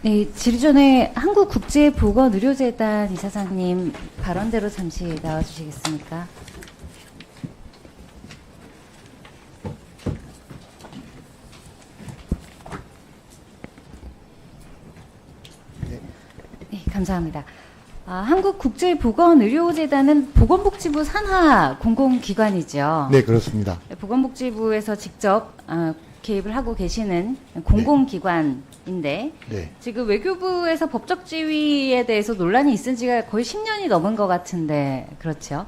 네, 지리전에 한국국제보건의료재단 이사장님 발언대로 잠시 나와주시겠습니까? 네, 감사합니다. 한국국제보건의료재단은 보건복지부 산하 공공기관이죠. 네, 그렇습니다. 보건복지부에서 직접 개입을 하고 계시는 공공기관인데 네. 지금 외교부에서 법적 지위에 대해서 논란이 있은 지가 거의 10년이 넘은 것 같은데 그렇죠?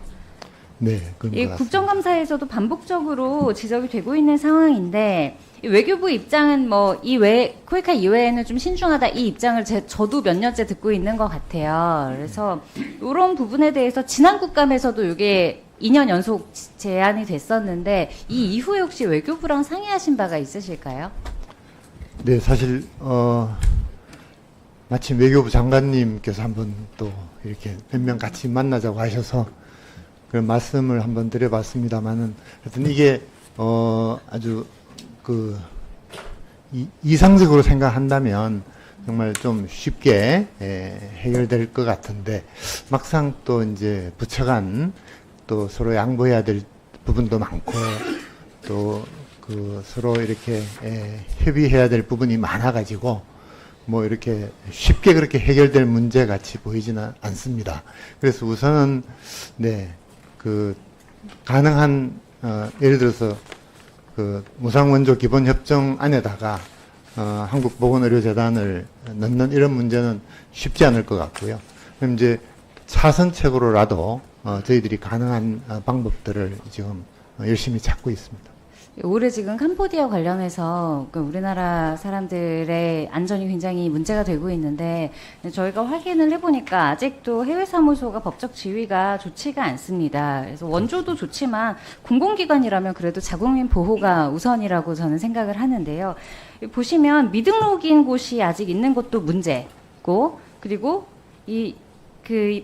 네, 그런 것 이 같습니다. 국정감사에서도 반복적으로 지적이 되고 있는 상황인데 이 외교부 입장은 뭐 코이카 이외에는 좀 신중하다 이 입장을 저도 몇 년째 듣고 있는 것 같아요. 그래서 이런 부분에 대해서 지난 국감에서도 이게 2년 연속 제안이 됐었는데 이 이후에 혹시 외교부랑 상의하신 바가 있으실까요? 네, 사실 마침 외교부 장관님께서 한번 또 이렇게 몇 명 같이 만나자고 하셔서 그런 말씀을 한번 드려봤습니다만은 하여튼 이게 아주 이상적으로 생각한다면 정말 좀 쉽게 해결될 것 같은데 막상 또 이제 부처간 또 서로 양보해야 될 부분도 많고 또 서로 이렇게 협의해야 될 부분이 많아가지고 뭐 이렇게 쉽게 그렇게 해결될 문제 같이 보이지는 않습니다. 그래서 우선은 가능한 예를 들어서 무상원조 기본협정 안에다가 한국보건의료재단을 넣는 이런 문제는 쉽지 않을 것 같고요. 그럼 이제 차선책으로라도 저희들이 가능한 방법들을 지금 열심히 찾고 있습니다. 올해 지금 캄보디아 관련해서 우리나라 사람들의 안전이 굉장히 문제가 되고 있는데 저희가 확인을 해보니까 아직도 해외 사무소가 법적 지위가 좋지가 않습니다. 그래서 원조도 좋지만 공공기관이라면 그래도 자국민 보호가 우선이라고 저는 생각을 하는데요. 보시면 미등록인 곳이 아직 있는 것도 문제고 그리고 이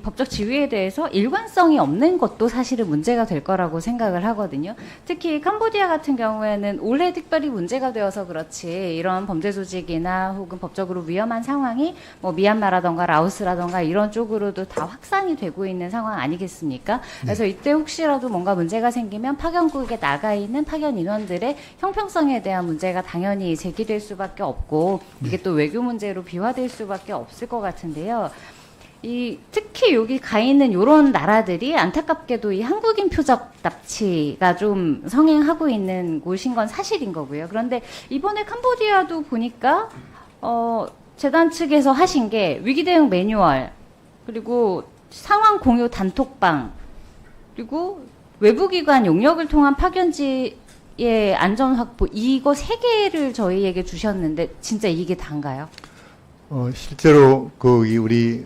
법적 지위에 대해서 일관성이 없는 것도 사실은 문제가 될 거라고 생각을 하거든요. 특히 캄보디아 같은 경우에는 올해 특별히 문제가 되어서 그렇지 이런 범죄 조직이나 혹은 법적으로 위험한 상황이 뭐 미얀마라던가 라오스라던가 이런 쪽으로도 다 확산이 되고 있는 상황 아니겠습니까? 그래서 이때 혹시라도 뭔가 문제가 생기면 파견국에 나가 있는 파견 인원들의 형평성에 대한 문제가 당연히 제기될 수밖에 없고 이게 또 외교 문제로 비화될 수밖에 없을 것 같은데요. 특히 여기 가 있는 이런 나라들이 안타깝게도 이 한국인 표적 납치가 좀 성행하고 있는 곳인 건 사실인 거고요. 그런데 이번에 캄보디아도 보니까 재단 측에서 하신 게 위기 대응 매뉴얼 그리고 상황 공유 단톡방 그리고 외부기관 용역을 통한 파견지의 안전 확보 이거 3개를 저희에게 주셨는데 진짜 이게 다인가요? 실제로 우리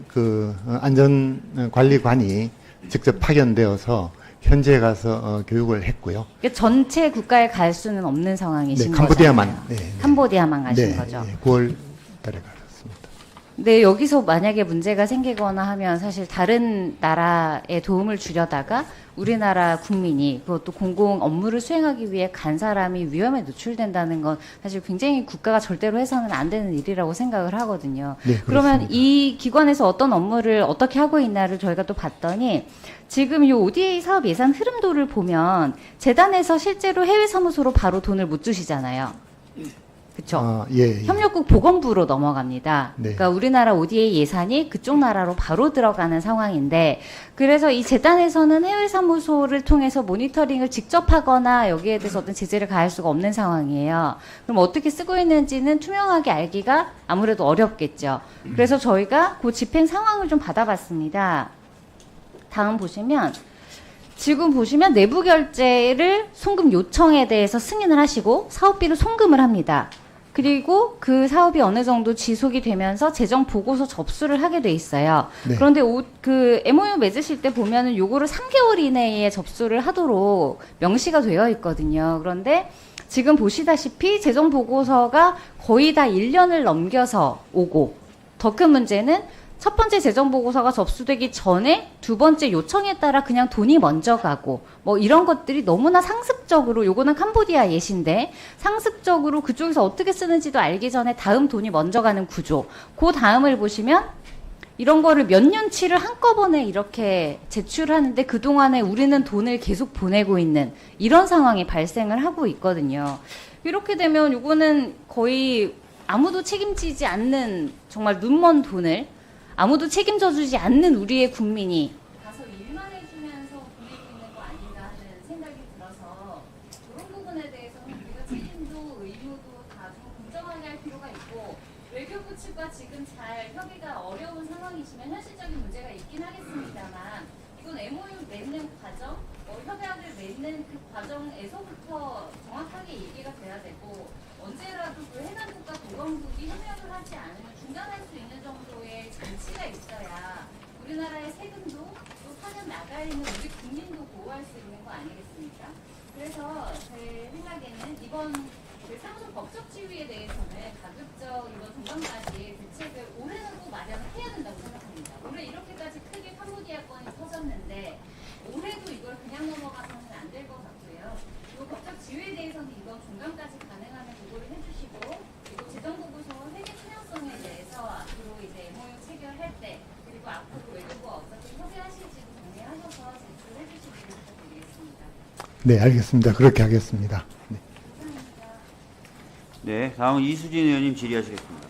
안전관리관이 직접 파견되어서 현지에 가서 교육을 했고요. 그러니까 전체 국가에 갈 수는 없는 상황이신 거죠? 캄보디아만. 캄보디아만 가신 거죠? 9월 달에 갔습니다. 네, 여기서 만약에 문제가 생기거나 하면 사실 다른 나라에 도움을 주려다가 우리나라 국민이 그것도 공공 업무를 수행하기 위해 간 사람이 위험에 노출된다는 건 사실 굉장히 국가가 절대로 해서는 안 되는 일이라고 생각을 하거든요. 네, 그러면 그렇습니다. 이 기관에서 어떤 업무를 어떻게 하고 있나를 저희가 또 봤더니 지금 이 ODA 사업 예산 흐름도를 보면 재단에서 실제로 해외 사무소로 바로 돈을 못 주시잖아요. 그렇죠? 예. 협력국 보건부로 넘어갑니다. 네. 그러니까 우리나라 ODA 예산이 그쪽 나라로 바로 들어가는 상황인데 그래서 이 재단에서는 해외 사무소를 통해서 모니터링을 직접 하거나 여기에 대해서 어떤 제재를 가할 수가 없는 상황이에요. 그럼 어떻게 쓰고 있는지는 투명하게 알기가 아무래도 어렵겠죠. 그래서 저희가 그 집행 상황을 좀 받아봤습니다. 다음 보시면 지금 보시면 내부 결제를 송금 요청에 대해서 승인을 하시고 사업비를 송금을 합니다. 그리고 그 사업이 어느 정도 지속이 되면서 재정 보고서 접수를 하게 돼 있어요. 네. 그런데 MOU 맺으실 때 보면은 요거를 3개월 이내에 접수를 하도록 명시가 되어 있거든요. 그런데 지금 보시다시피 재정 보고서가 거의 다 1년을 넘겨서 오고 더 큰 문제는 첫 번째 재정 보고서가 접수되기 전에 두 번째 요청에 따라 그냥 돈이 먼저 가고 뭐 이런 것들이 너무나 상습적으로, 요거는 캄보디아 예시인데 상습적으로 그쪽에서 어떻게 쓰는지도 알기 전에 다음 돈이 먼저 가는 구조. 그 다음을 보시면 이런 거를 몇 년치를 한꺼번에 이렇게 제출하는데 그동안에 우리는 돈을 계속 보내고 있는 이런 상황이 발생을 하고 있거든요. 이렇게 되면 요거는 거의 아무도 책임지지 않는, 정말 눈먼 돈을 아무도 책임져 주지 않는 우리의 국민이 가서 일만 해주면서 보내고 있는 거 아닌가 하는 생각이 들어서 그런 부분에 대해서는 우리가 책임도 의무도 다 좀 공정하게 할 필요가 있고, 외교부 측과 지금 잘 협의가 어려운 상황이시면 현실적인 문제가 있긴 하겠습니다만 이건 MOU 맺는 과정, 협약을 맺는 그 과정에서부터 정확하게 얘기가 돼야 되고, 언제라도 그 해당 국가 도범국이 협약을 하지 않으면 중단할 수 있는 정도의 장치가 있어야 우리나라의 세금도 또 파견 나가 있는 우리 국민도 보호할 수 있는 거 아니겠습니까? 그래서 제 생각에는 이번 그 사무소 법적 지위에 대해서는 가급적 이번 종강까지 대책을 올해는 꼭 마련을 해야 된다고 생각합니다. 올해 이렇게까지 크게 캄보디아 건이 터졌는데 올해도 이걸 그냥 넘어가서는 안 될 것 같고요. 그리고 법적 지위에 대해서는 이번 종강까지 가능하면 보고를 해주시고, 그리고 재정보고서 회계 투명성에 대해서 앞으로 이제 MOU 체결할 때, 그리고 앞으로 외교부와 어떻게 협의하실지도 정리하셔서 제출해 주시기를 부탁드리겠습니다. 네, 알겠습니다. 그렇게 하겠습니다. 네. 네, 다음 이수진 의원님 질의하시겠습니다.